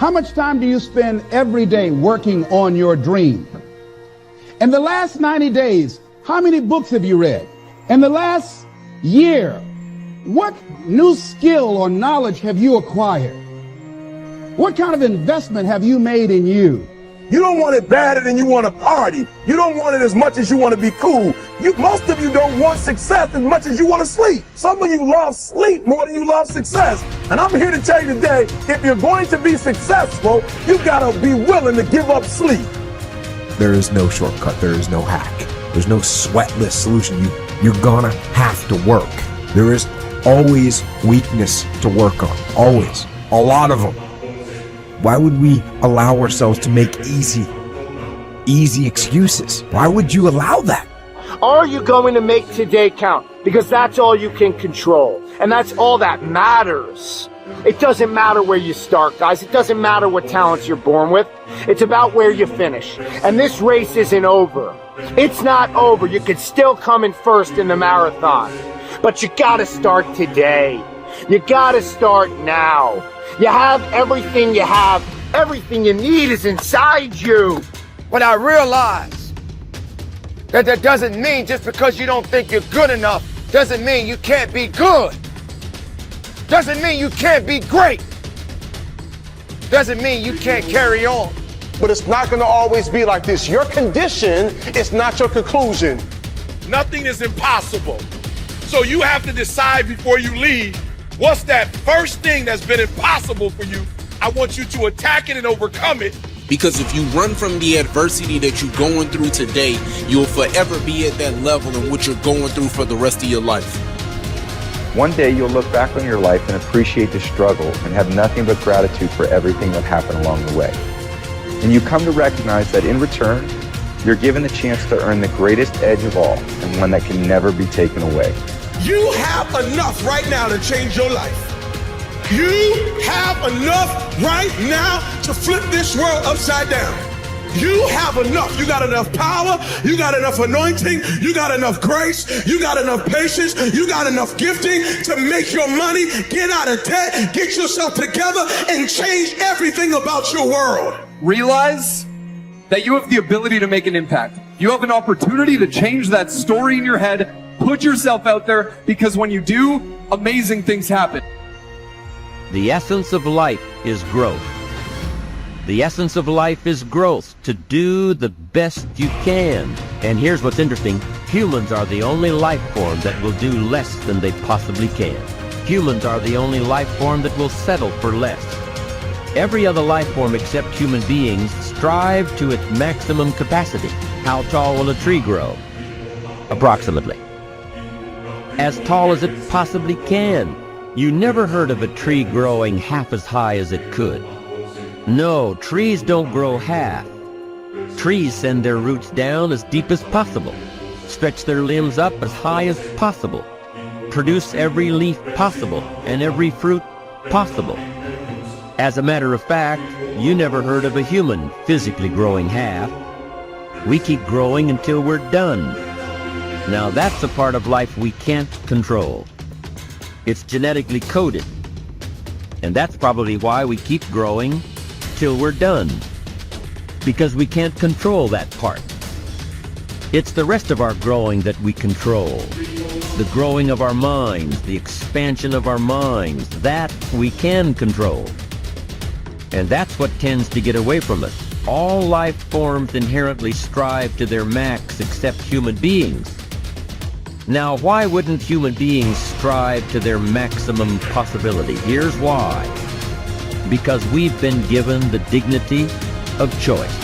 How much time do you spend every day working on your dream? In the last 90 days, how many books have you read? In the last year, what new skill or knowledge have you acquired? What kind of investment have you made in you? You don't want it badder than you want to party. You don't want it as much as you want to be cool. Most of you don't want success as much as you want to sleep. Some of you love sleep more than you love success. And I'm here to tell you today, if you're going to be successful, you gotta be willing to give up sleep. There is no shortcut. There is no hack. There's no sweatless solution. You're gonna have to work. There is always weakness to work on. Always. A lot of them. Why would we allow ourselves to make easy excuses? Why would you allow that? Are you going to make today count? Because that's all you can control. And that's all that matters. It doesn't matter where you start, guys. It doesn't matter what talents you're born with. It's about where you finish. And this race isn't over. It's not over. You could still come in first in the marathon. But you gotta start today. You gotta start now. You have everything you have. Everything you need is inside you. But I realize that doesn't mean just because you don't think you're good enough doesn't mean you can't be good. Doesn't mean you can't be great. Doesn't mean you can't carry on. But it's not gonna always be like this. Your condition is not your conclusion. Nothing is impossible. So you have to decide before you leave, what's that first thing that's been impossible for you? I want you to attack it and overcome it. Because if you run from the adversity that you're going through today, you'll forever be at that level in which you're going through for the rest of your life. One day you'll look back on your life and appreciate the struggle and have nothing but gratitude for everything that happened along the way. And you come to recognize that in return, you're given the chance to earn the greatest edge of all, and one that can never be taken away. You have enough right now to change your life. You have enough right now to flip this world upside down. You have enough. You got enough power. You got enough anointing. You got enough grace. You got enough patience. You got enough gifting to make your money, get out of debt, get yourself together, and change everything about your world. Realize that you have the ability to make an impact. You have an opportunity to change that story in your head. Put yourself out there, because when you do, amazing things happen. The essence of life is growth. The essence of life is growth, to do the best you can. And here's what's interesting. Humans are the only life form that will do less than they possibly can. Humans are the only life form that will settle for less. Every other life form except human beings strive to its maximum capacity. How tall will a tree grow? Approximately as tall as it possibly can. You never heard of a tree growing half as high as it could. No, trees don't grow half. Trees send their roots down as deep as possible, stretch their limbs up as high as possible, produce every leaf possible and every fruit possible. As a matter of fact, you never heard of a human physically growing half. We keep growing until we're done. Now that's a part of life we can't control. It's genetically coded. And that's probably why we keep growing till we're done. Because we can't control that part. It's the rest of our growing that we control. The growing of our minds, the expansion of our minds, that we can control. And that's what tends to get away from us. All life forms inherently strive to their max except human beings. Now, why wouldn't human beings strive to their maximum possibility? Here's why. Because we've been given the dignity of choice.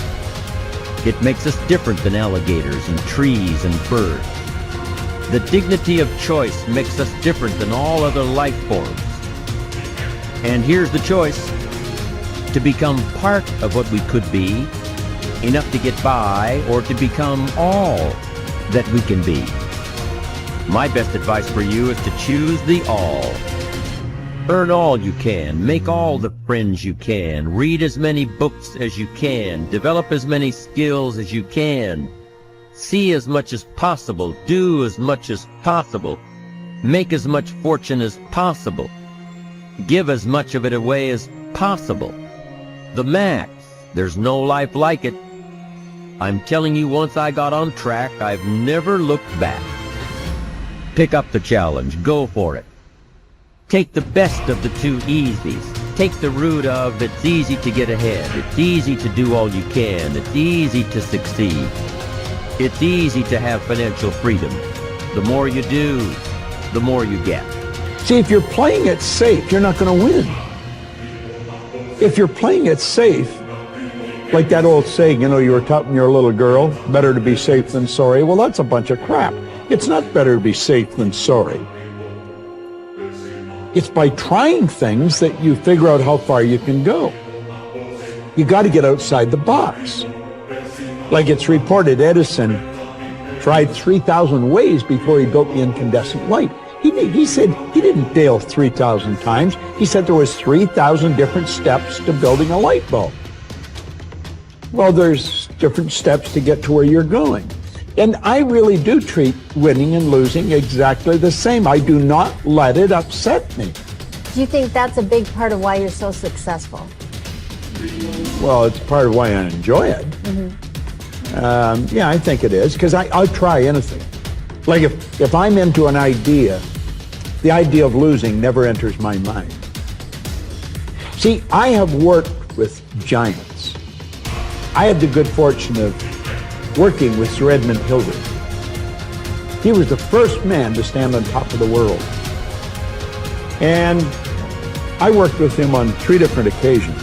It makes us different than alligators and trees and birds. The dignity of choice makes us different than all other life forms. And here's the choice: to become part of what we could be, enough to get by, or to become all that we can be. My best advice for you is to choose the all. Earn all you can, make all the friends you can, read as many books as you can, develop as many skills as you can, see as much as possible, do as much as possible, make as much fortune as possible, give as much of it away as possible. The max. There's no life like it. I'm telling you, once I got on track, I've never looked back. Pick up the challenge. Go for it. Take the best of the two easies. Take the route of it's easy to get ahead. It's easy to do all you can. It's easy to succeed. It's easy to have financial freedom. The more you do, the more you get. See, if you're playing it safe, you're not going to win. If you're playing it safe, like that old saying, you know, you were taught when you're a little girl, better to be safe than sorry. Well, that's a bunch of crap. It's not better to be safe than sorry. It's by trying things that you figure out how far you can go. You got to get outside the box. Like it's reported, Edison tried 3,000 ways before he built the incandescent light. He said he didn't fail 3,000 times. He said there was 3,000 different steps to building a light bulb. Well, there's different steps to get to where you're going. And I really do treat winning and losing exactly the same. I do not let it upset me. Do you think that's a big part of why you're so successful? Well, it's part of why I enjoy it. Yeah, I think it is, because I'll try anything. Like if I'm into an idea, the idea of losing never enters my mind. See, I have worked with giants. I had the good fortune of working with Sir Edmund Hillary. He was the first man to stand on top of the world. And I worked with him on 3 different occasions.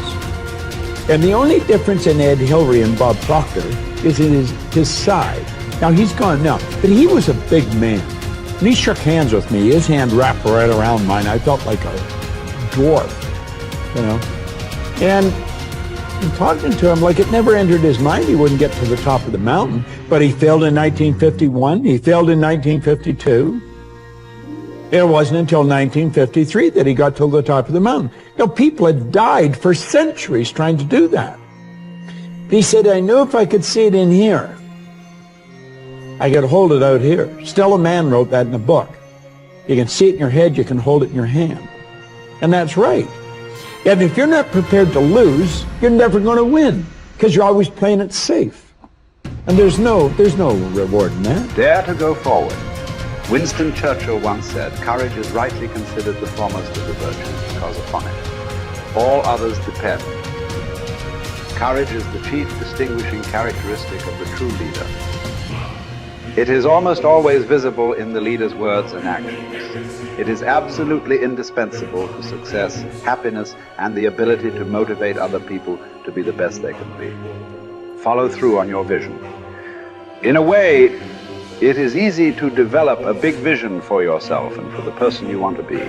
And the only difference in Ed Hillary and Bob Proctor is in his side. Now, he's gone now, but he was a big man. And he shook hands with me. His hand wrapped right around mine. I felt like a dwarf, you know. And talking to him, like it never entered his mind he wouldn't get to the top of the mountain. But he failed in 1951. He failed in 1952. It wasn't until 1953 that he got to the top of the mountain. You know, people had died for centuries trying to do that. He said, I knew if I could see it in here, I could hold it out here. Stella Mann wrote that in a book. You can see it in your head, you can hold it in your hand. And that's right. And if you're not prepared to lose, you're never going to win, because you're always playing it safe. And there's no reward in that. Dare to go forward. Winston Churchill once said, courage is rightly considered the foremost of the virtues, because upon it all others depend. Courage is the chief distinguishing characteristic of the true leader. It is almost always visible in the leader's words and actions. It is absolutely indispensable to success, happiness, and the ability to motivate other people to be the best they can be. Follow through on your vision. In a way, it is easy to develop a big vision for yourself and for the person you want to be.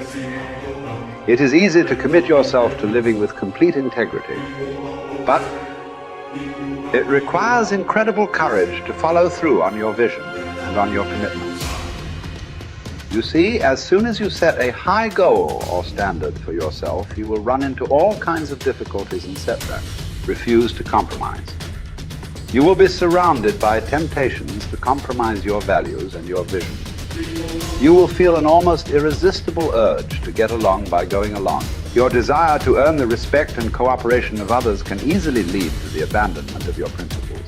It is easy to commit yourself to living with complete integrity. But it requires incredible courage to follow through on your vision and on your commitments. You see, as soon as you set a high goal or standard for yourself, you will run into all kinds of difficulties and setbacks. Refuse to compromise. You will be surrounded by temptations to compromise your values and your vision. You will feel an almost irresistible urge to get along by going along. Your desire to earn the respect and cooperation of others can easily lead to the abandonment of your principles.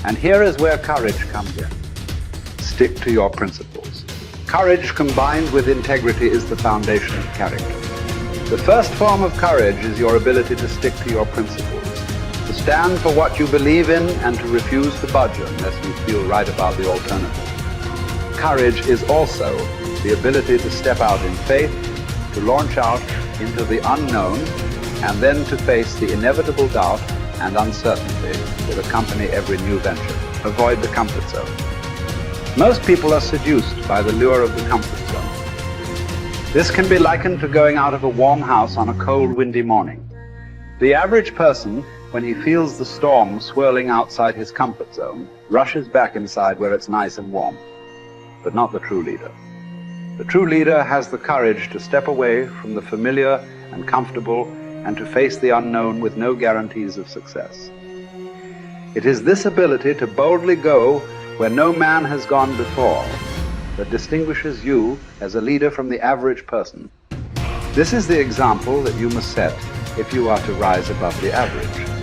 And here is where courage comes in. Stick to your principles. Courage combined with integrity is the foundation of character. The first form of courage is your ability to stick to your principles, to stand for what you believe in and to refuse to budge unless you feel right about the alternative. Courage is also the ability to step out in faith, to launch out into the unknown, and then to face the inevitable doubt and uncertainty that accompany every new venture. Avoid the comfort zone. Most people are seduced by the lure of the comfort zone. This can be likened to going out of a warm house on a cold, windy morning. The average person, when he feels the storm swirling outside his comfort zone, rushes back inside where it's nice and warm. But not the true leader. The true leader has the courage to step away from the familiar and comfortable and to face the unknown with no guarantees of success. It is this ability to boldly go where no man has gone before that distinguishes you as a leader from the average person. This is the example that you must set if you are to rise above the average.